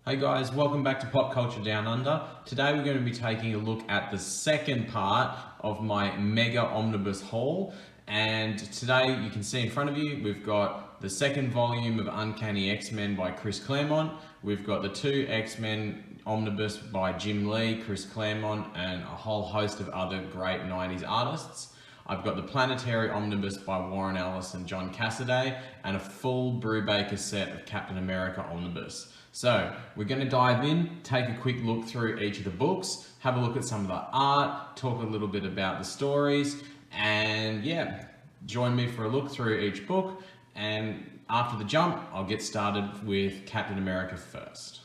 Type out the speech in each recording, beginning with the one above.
Hey guys, welcome back to Pop Culture Down Under. Today we're going to be taking a look at the second part of my mega omnibus haul. And today you can see in front of you, we've got the second volume of Uncanny X-Men by Chris Claremont. We've got the two X-Men omnibus by Jim Lee, Chris Claremont, and a whole host of other great 90s artists. I've got the Planetary omnibus by Warren Ellis and John Cassaday, and a full Brubaker set of Captain America omnibus. So we're going to dive in, take a quick look through each of the books, have a look at some of the art, talk a little bit about the stories, and yeah, join me for a look through each book. And after the jump, I'll get started with Captain America first.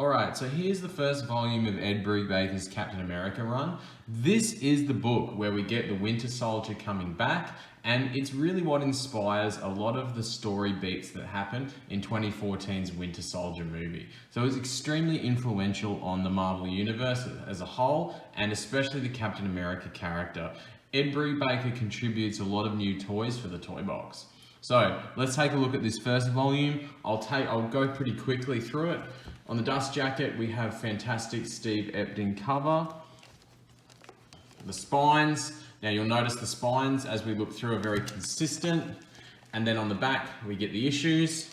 Alright, so here's the first volume of Ed Brubaker's Captain America run. This is the book where we get the Winter Soldier coming back, and it's really what inspires a lot of the story beats that happened in 2014's Winter Soldier movie. So it was extremely influential on the Marvel Universe as a whole, and especially the Captain America character. Ed Brubaker contributes a lot of new toys for the toy box. So let's take a look at this first volume. I'll go pretty quickly through it. On the dust jacket, we have fantastic Steve Epting cover. The spines, now you'll notice the spines as we look through are very consistent. And then on the back, we get the issues.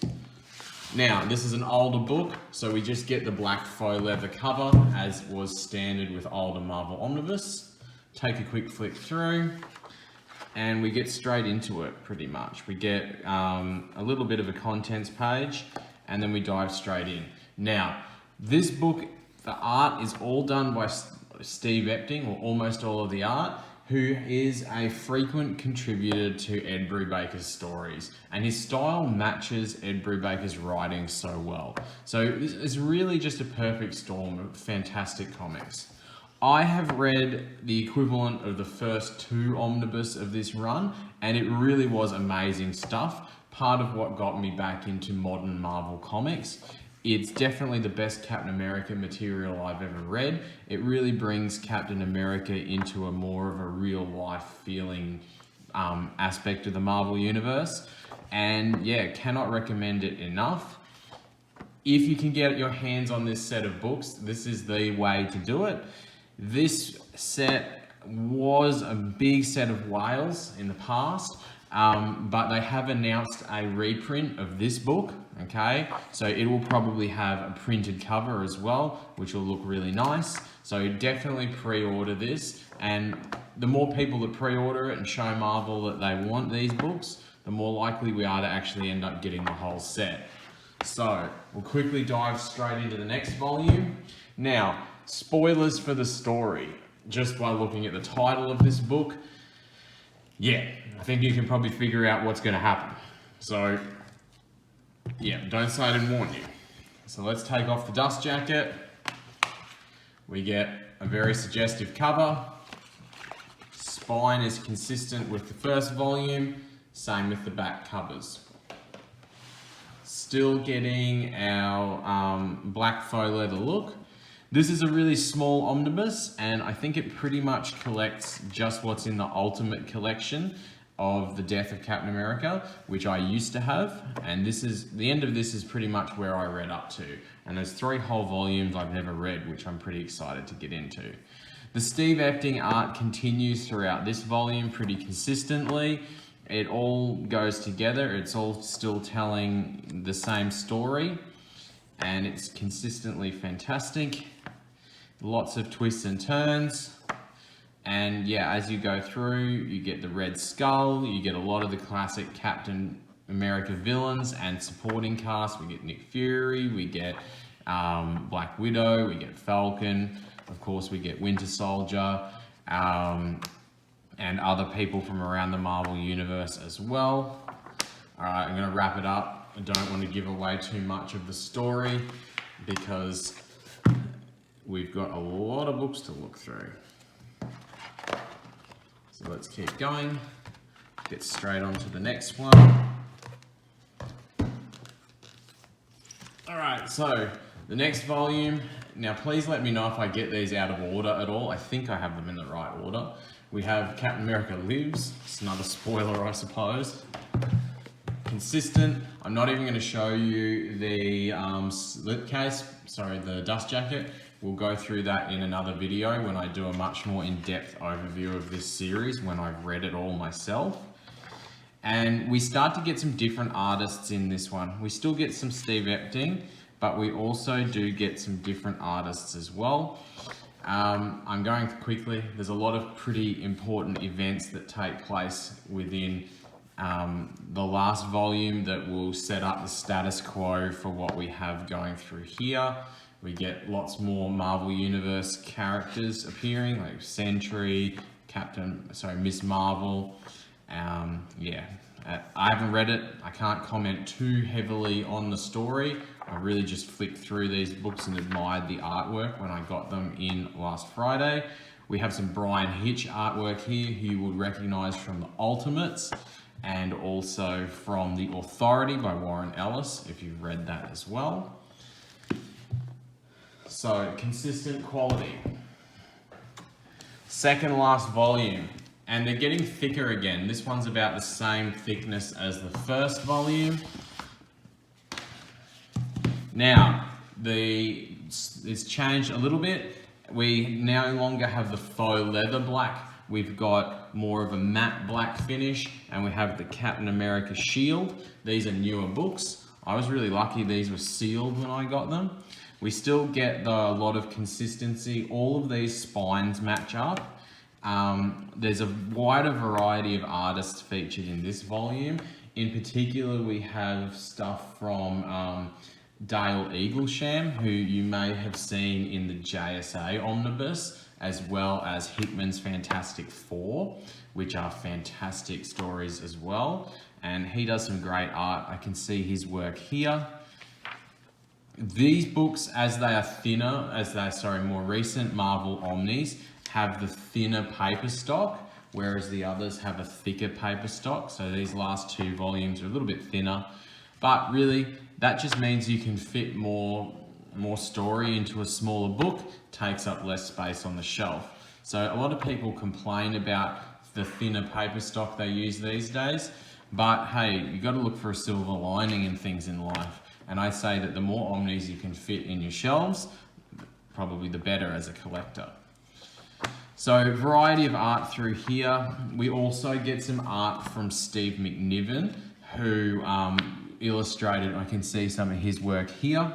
Now, this is an older book, so we just get the black faux leather cover as was standard with older Marvel Omnibus. Take a quick flick through. And we get straight into it, pretty much. We get a little bit of a contents page, and then we dive straight in. Now, this book, the art is all done by Steve Epting, or almost all of the art, who is a frequent contributor to Ed Brubaker's stories. And his style matches Ed Brubaker's writing so well. So it's really just a perfect storm of fantastic comics. I have read the equivalent of the first two omnibus of this run, and it really was amazing stuff. Part of what got me back into modern Marvel comics. It's definitely the best Captain America material I've ever read. It really brings Captain America into a more of a real life feeling aspect of the Marvel Universe. And yeah, cannot recommend it enough. If you can get your hands on this set of books, this is the way to do it. This set was a big set of whales in the past, but they have announced a reprint of this book, okay? So it will probably have a printed cover as well, which will look really nice. So definitely pre-order this, and the more people that pre-order it and show Marvel that they want these books, the more likely we are to actually end up getting the whole set. So we'll quickly dive straight into the next volume. Now, spoilers for the story, just by looking at the title of this book. Yeah, I think you can probably figure out what's going to happen. So, yeah, don't say I didn't warn you. So let's take off the dust jacket. We get a very suggestive cover. Spine is consistent with the first volume, same with the back covers. Still getting our black faux leather look. This is a really small omnibus, and I think it pretty much collects just what's in the Ultimate collection of The Death of Captain America, which I used to have, and this is the end of this is pretty much where I read up to. And there's 3 whole volumes I've never read, which I'm pretty excited to get into. The Steve Epting art continues throughout this volume pretty consistently. It all goes together, it's all still telling the same story, and it's consistently fantastic. Lots of twists and turns. And yeah, as you go through, you get the Red Skull, you get a lot of the classic Captain America villains and supporting cast. We get Nick Fury, we get Black Widow, we get Falcon, of course we get Winter Soldier, and other people from around the Marvel Universe as well. Alright, I'm going to wrap it up. I don't want to give away too much of the story because we've got a lot of books to look through. So let's keep going. Get straight on to the next one. Alright, so the next volume. Now please let me know if I get these out of order at all. I think I have them in the right order. We have Captain America Lives. It's another spoiler, I suppose. consistent. I'm not even going to show you the slipcase, sorry, the dust jacket. We'll go through that in another video when I do a much more in-depth overview of this series, when I've read it all myself. And we start to get some different artists in this one. We still get some Steve Epting, but we also do get some different artists as well. I'm going quickly. There's a lot of pretty important events that take place within the last volume that will set up the status quo for what we have going through here. We get lots more Marvel Universe characters appearing, like Sentry, Miss Marvel. Yeah, I haven't read it. I can't comment too heavily on the story. I really just flicked through these books and admired the artwork when I got them in last Friday. We have some Brian Hitch artwork here, who you would recognize from the Ultimates, and also from The Authority by Warren Ellis, if you've read that as well. So, consistent quality. Second last volume. And they're getting thicker again. This one's about the same thickness as the first volume. Now, it's changed a little bit. We no longer have the faux leather black. We've got more of a matte black finish, and we have the Captain America shield. These are newer books. I was really lucky these were sealed when I got them. We still get a lot of consistency. All of these spines match up. There's a wider variety of artists featured in this volume. In particular, we have stuff from Dale Eaglesham, who you may have seen in the JSA Omnibus, as well as Hickman's Fantastic Four, which are fantastic stories as well. And he does some great art. I can see his work here. These books, as they are thinner, more recent Marvel Omnis, have the thinner paper stock, whereas the others have a thicker paper stock. So these last two volumes are a little bit thinner, but really that just means you can fit more story into a smaller book, takes up less space on the shelf. So a lot of people complain about the thinner paper stock they use these days, but hey, you got to look for a silver lining in things in life. And I say that the more Omnis you can fit in your shelves, probably the better as a collector. So, variety of art through here. We also get some art from Steve McNiven, who illustrated, I can see some of his work here.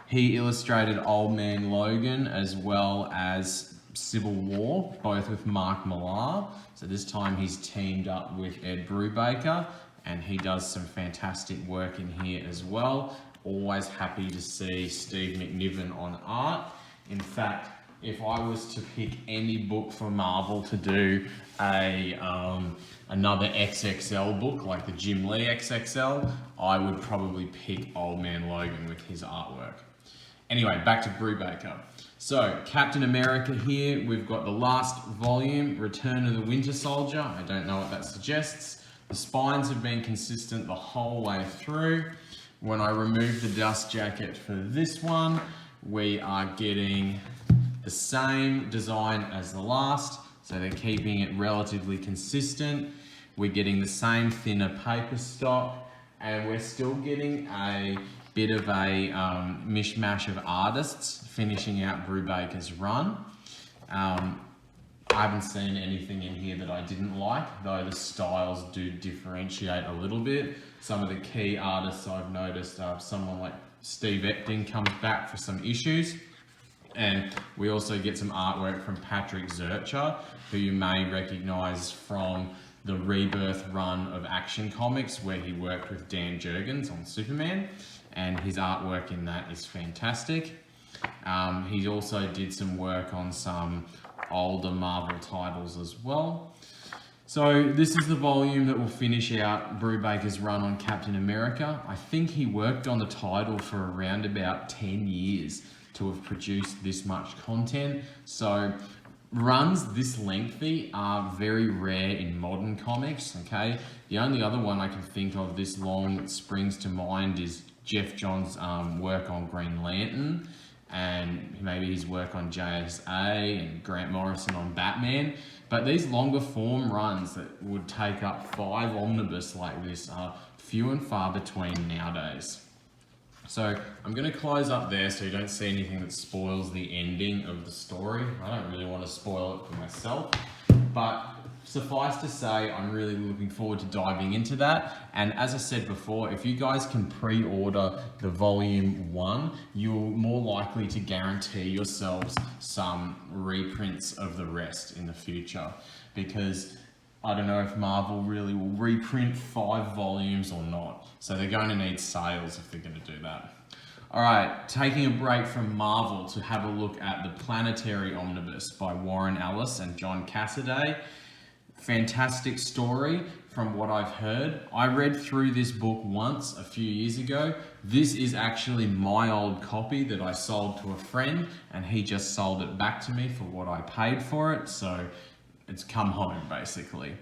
He illustrated Old Man Logan as well as Civil War, both with Mark Millar. So this time he's teamed up with Ed Brubaker, and he does some fantastic work in here as well. Always happy to see Steve McNiven on art. In fact, if I was to pick any book for Marvel to do another XXL book, like the Jim Lee XXL, I would probably pick Old Man Logan with his artwork. Anyway, back to Brubaker. So, Captain America here, we've got the last volume, Return of the Winter Soldier. I don't know what that suggests. The spines have been consistent the whole way through. When I remove the dust jacket for this one, we are getting the same design as the last, so they're keeping it relatively consistent. We're getting the same thinner paper stock, and we're still getting a bit of a mishmash of artists finishing out Brubaker's run. I haven't seen anything in here that I didn't like, though the styles do differentiate a little bit. Some of the key artists I've noticed are someone like Steve Epting comes back for some issues. And we also get some artwork from Patrick Zurcher, who you may recognize from the Rebirth run of Action Comics, where he worked with Dan Jurgens on Superman, and his artwork in that is fantastic. He also did some work on some older Marvel titles as well. So this is the volume that will finish out Brubaker's run on Captain America. I think he worked on the title for around about 10 years to have produced this much content. So runs this lengthy are very rare in modern comics, okay? The only other one I can think of this long that springs to mind is Jeff Johns' work on Green Lantern, and maybe his work on JSA, and Grant Morrison on Batman. But these longer form runs that would take up 5 omnibus like this are few and far between nowadays. So I'm going to close up there so you don't see anything that spoils the ending of the story. I don't really want to spoil it for myself, but suffice to say, I'm really looking forward to diving into that. And as I said before, if you guys can pre-order the volume 1, you're more likely to guarantee yourselves some reprints of the rest in the future, because I don't know if Marvel really will reprint 5 volumes or not. So they're going to need sales if they're going to do that. All right, taking a break from Marvel to have a look at the Planetary Omnibus by Warren Ellis and John Cassaday. Fantastic story from what I've heard. I read through this book once a few years ago. This is actually my old copy that I sold to a friend, and he just sold it back to me for what I paid for it. So it's come home basically.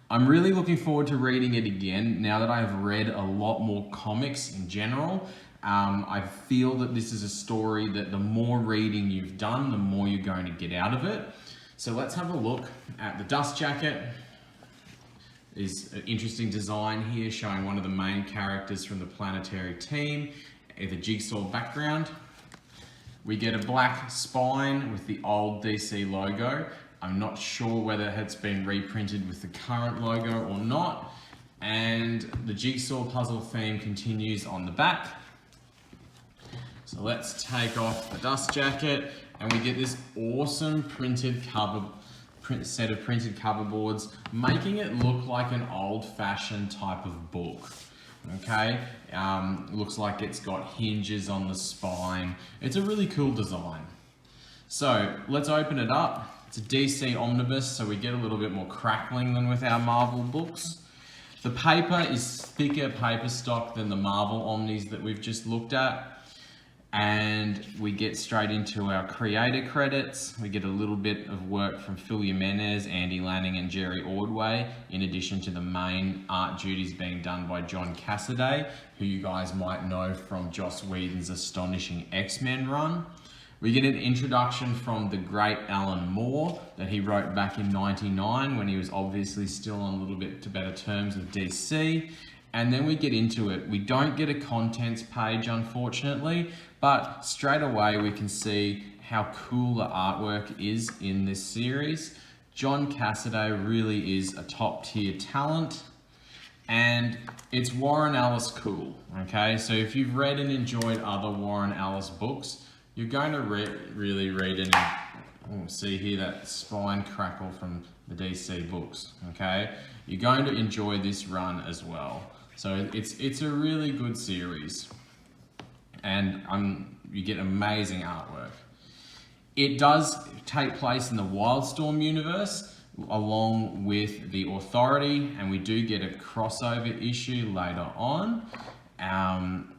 I'm really looking forward to reading it again now that I've read a lot more comics in general. I feel that this is a story that the more reading you've done, the more you're going to get out of it. So let's have a look at the dust jacket. Is an interesting design here showing one of the main characters from the Planetary team, the Jigsaw background. We get a black spine with the old DC logo. I'm not sure whether it's been reprinted with the current logo or not. And the Jigsaw puzzle theme continues on the back. So let's take off the dust jacket and we get this awesome printed cover, set of printed cover boards, making it look like an old-fashioned type of book. Okay, looks like it's got hinges on the spine. It's a really cool design. So let's open it up. It's a DC omnibus, so we get a little bit more crackling than with our Marvel books. The paper is thicker paper stock than the Marvel omnis that we've just looked at. And we get straight into our creator credits. We get a little bit of work from Phil Jimenez, Andy Lanning and Jerry Ordway, in addition to the main art duties being done by John Cassaday, who you guys might know from Joss Whedon's astonishing X-Men run. We get an introduction from the great Alan Moore that he wrote back in '99 when he was obviously still on a little bit to better terms with DC. And then we get into it. We don't get a contents page, unfortunately, but straight away we can see how cool the artwork is in this series. John Cassaday really is a top tier talent, and it's Warren Ellis cool, okay? So if you've read and enjoyed other Warren Ellis books, you're going to really read it. See here that spine crackle from the DC books, okay? You're going to enjoy this run as well. So it's a really good series, and you get amazing artwork. It does take place in the Wildstorm universe along with the Authority, and we do get a crossover issue later on,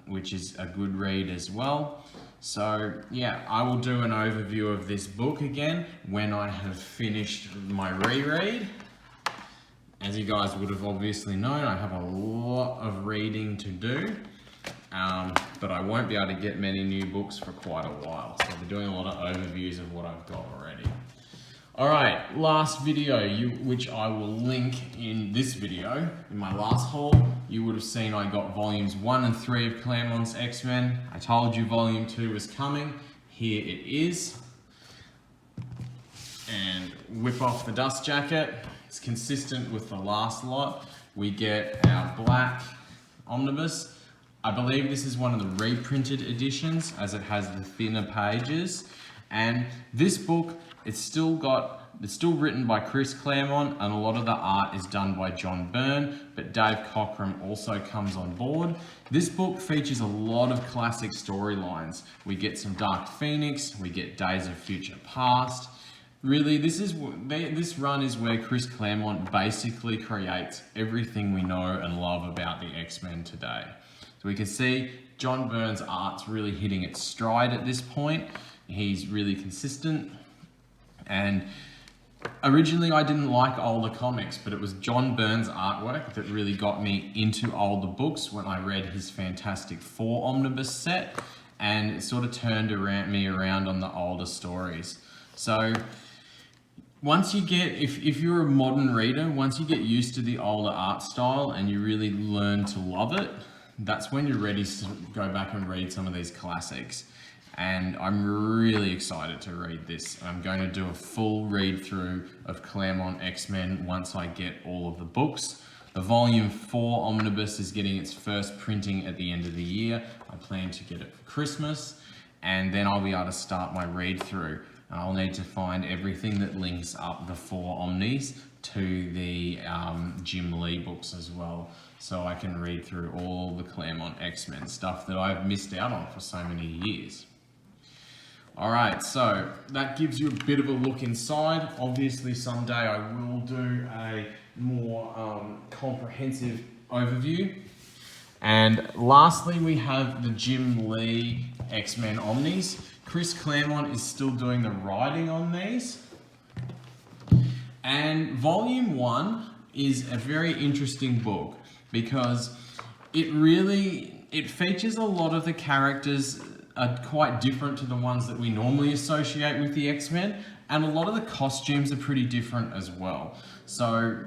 which is a good read as well. So yeah, I will do an overview of this book again when I have finished my reread. As you guys would have obviously known, I have a lot of reading to do, but I won't be able to get many new books for quite a while. So I'll be doing a lot of overviews of what I've got already. All right, last video, which I will link in this video. In my last haul, you would have seen I got volumes 1 and 3 of Claremont's X-Men. I told you volume 2 was coming. Here it is. And whip off the dust jacket. It's consistent with the last lot. We get our black omnibus. I believe this is one of the reprinted editions, as it has the thinner pages. And this book, it's still written by Chris Claremont, and a lot of the art is done by John Byrne, but Dave Cockrum also comes on board. This book features a lot of classic storylines. We get some Dark Phoenix, we get Days of Future Past. Really, this run is where Chris Claremont basically creates everything we know and love about the X-Men today. So we can see John Byrne's art's really hitting its stride at this point. He's really consistent, and originally I didn't like older comics, but it was John Byrne's artwork that really got me into older books when I read his Fantastic Four omnibus set, and it sort of turned me around on the older stories. So once you get, if you're a modern reader, once you get used to the older art style and you really learn to love it, that's when you're ready to go back and read some of these classics. And I'm really excited to read this. I'm going to do a full read through of Claremont X-Men once I get all of the books. The volume 4 omnibus is getting its first printing at the end of the year. I plan to get it for Christmas, and then I'll be able to start my read through. And I'll need to find everything that links up the 4 omnis to the Jim Lee books as well, so I can read through all the Claremont X-Men stuff that I've missed out on for so many years. Alright, so that gives you a bit of a look inside. Obviously someday I will do a more comprehensive overview. And lastly we have the Jim Lee X-Men Omnis. Chris Claremont is still doing the writing on these. And volume 1 is a very interesting book because it features a lot of the characters are quite different to the ones that we normally associate with the X-Men, and a lot of the costumes are pretty different as well. So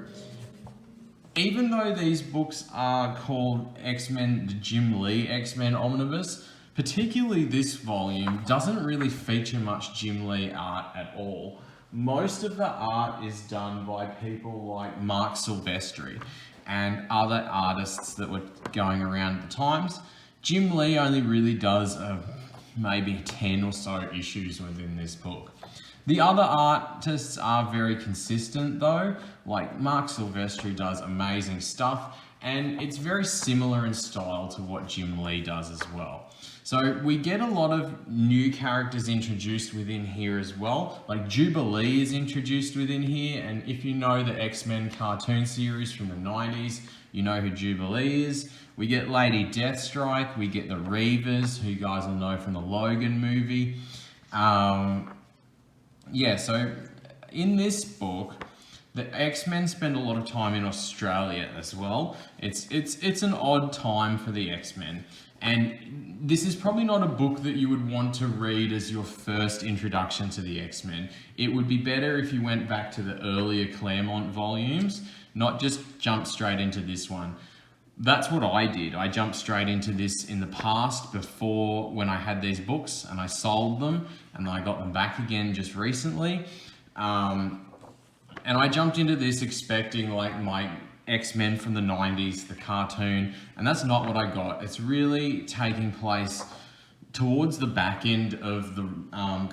even though these books are called X-Men, the Jim Lee X-Men Omnibus, particularly this volume doesn't really feature much Jim Lee art at all. Most of the art is done by people like Mark Silvestri and other artists that were going around at the times. Jim Lee only really does maybe 10 or so issues within this book. The other artists are very consistent though, like Mark Silvestri does amazing stuff, and it's very similar in style to what Jim Lee does as well. So we get a lot of new characters introduced within here as well, like Jubilee is introduced within here, and if you know the X-Men cartoon series from the 90s, you know who Jubilee is. We get Lady Deathstrike, we get the Reavers, who you guys will know from the Logan movie. Yeah, so in this book, the X-Men spend a lot of time in Australia as well. It's an odd time for the X-Men. And this is probably not a book that you would want to read as your first introduction to the X-Men. It would be better if you went back to the earlier Claremont volumes, not just jump straight into this one. That's what I did. I jumped straight into this in the past before when I had these books, and I sold them and I got them back again just recently. And I jumped into this expecting like my X-Men from the 90s, the cartoon, and that's not what I got. It's really taking place towards the back end of the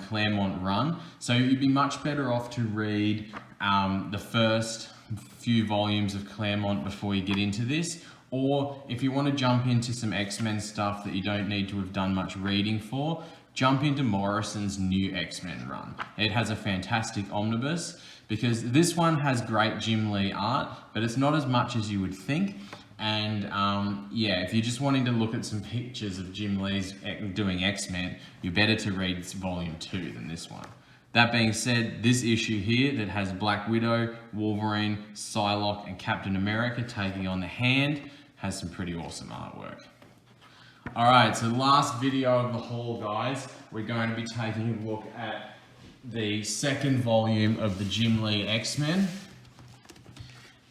Claremont run. So you'd be much better off to read the first few volumes of Claremont before you get into this. Or if you want to jump into some X-Men stuff that you don't need to have done much reading for, jump into Morrison's new X-Men run. It has a fantastic omnibus because this one has great Jim Lee art, but it's not as much as you would think. And yeah, if you're just wanting to look at some pictures of Jim Lee's doing X-Men, you're better to read volume 2 than this one. That being said, this issue here that has Black Widow, Wolverine, Psylocke, and Captain America taking on the Hand has some pretty awesome artwork. Alright, so last video of the haul, guys, we're going to be taking a look at the second volume of the Jim Lee X-Men.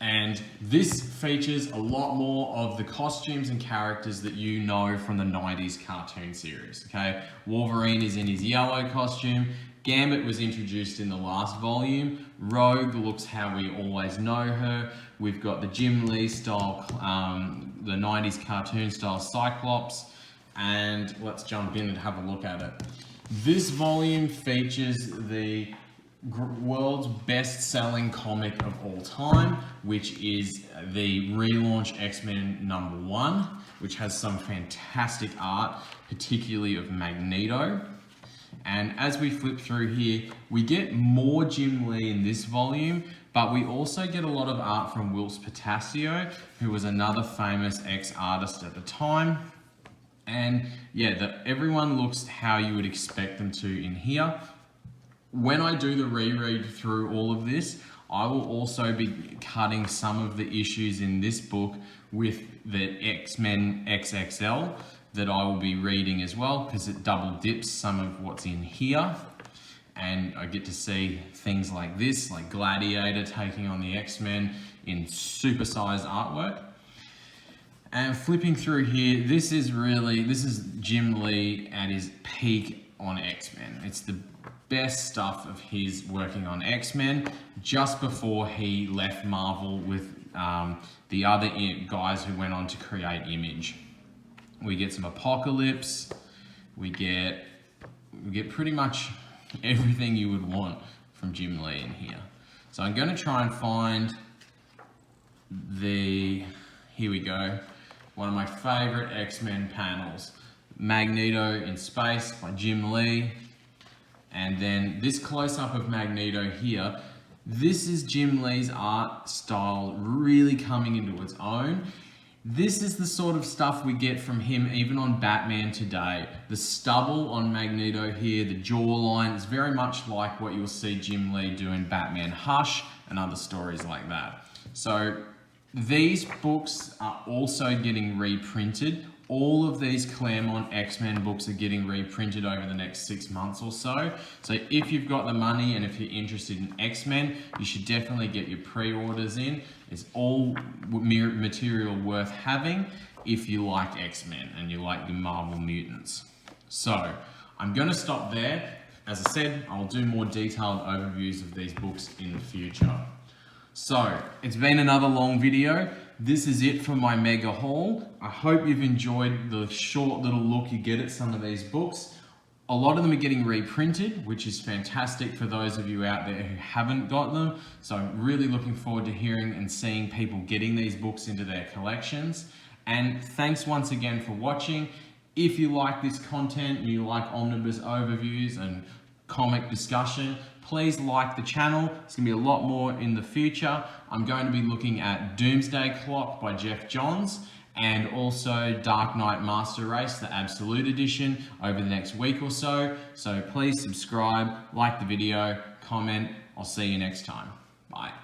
And this features a lot more of the costumes and characters that you know from the 90s cartoon series, okay? Wolverine is in his yellow costume. Gambit was introduced in the last volume. Rogue looks how we always know her. We've got the Jim Lee style, the 90s cartoon style Cyclops. And let's jump in and have a look at it. This volume features the world's best-selling comic of all time, which is the relaunch X-Men #1, which has some fantastic art, particularly of Magneto. And as we flip through here, we get more Jim Lee in this volume, but we also get a lot of art from Whilce Portacio, who was another famous ex-artist at the time. And yeah, everyone looks how you would expect them to in here. When I do the reread through all of this, I will also be cutting some of the issues in this book with the X-Men XXL that I will be reading as well, because it double dips some of what's in here. and I get to see things like this, like Gladiator taking on the X-Men in supersized artwork. And flipping through here, this is Jim Lee at his peak on X-Men. It's the best stuff of his working on X-Men just before he left Marvel with the other guys who went on to create Image. We get some Apocalypse, we get pretty much everything you would want from Jim Lee in here. So I'm going to try and find here we go, one of my favorite X-Men panels, Magneto in Space by Jim Lee. And then this close-up of Magneto here, this is Jim Lee's art style really coming into its own. This is the sort of stuff we get from him even on Batman today. The stubble on Magneto here, the jawline, is very much like what you'll see Jim Lee do in Batman Hush and other stories like that. So these books are also getting reprinted. All of these Claremont X-Men books are getting reprinted over the next 6 months or so. So if you've got the money and if you're interested in X-Men, you should definitely get your pre-orders in. It's all material worth having if you like X-Men and you like the Marvel Mutants. So I'm going to stop there. As I said, I'll do more detailed overviews of these books in the future. So it's been another long video. This is it for my mega haul. I hope you've enjoyed the short little look you get at some of these books. A lot of them are getting reprinted, which is fantastic for those of you out there who haven't got them. So I'm really looking forward to hearing and seeing people getting these books into their collections. And thanks once again for watching. If you like this content and you like omnibus overviews and comic discussion, please like the channel. It's going to be a lot more in the future. I'm going to be looking at Doomsday Clock by Jeff Johns and also Dark Knight Master Race, the Absolute Edition, over the next week or so. So please subscribe, like the video, comment. I'll see you next time. Bye.